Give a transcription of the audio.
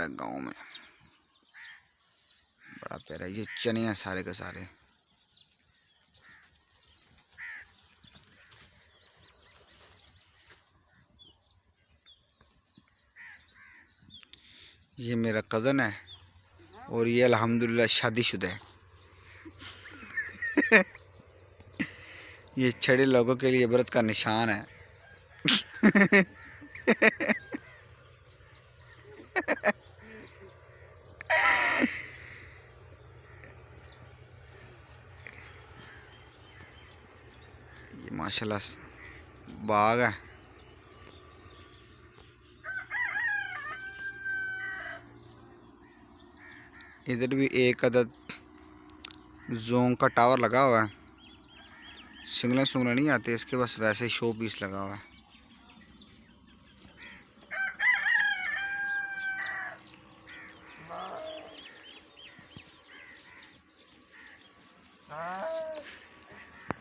गांव में बड़ा प्यारा। ये चने हैं सारे के सारे। ये मेरा कज़न है और ये अल्हम्दुलिल्लाह शादीशुदा है। ये छड़े लोगों के लिए व्रत का निशान है। ये माशाल्लाह बाग है। इधर भी एक अदद जोंग का टावर लगा हुआ है। सिग्नल सुंगल नहीं आते इसके, बस वैसे ही शो पीस लगा हुआ है।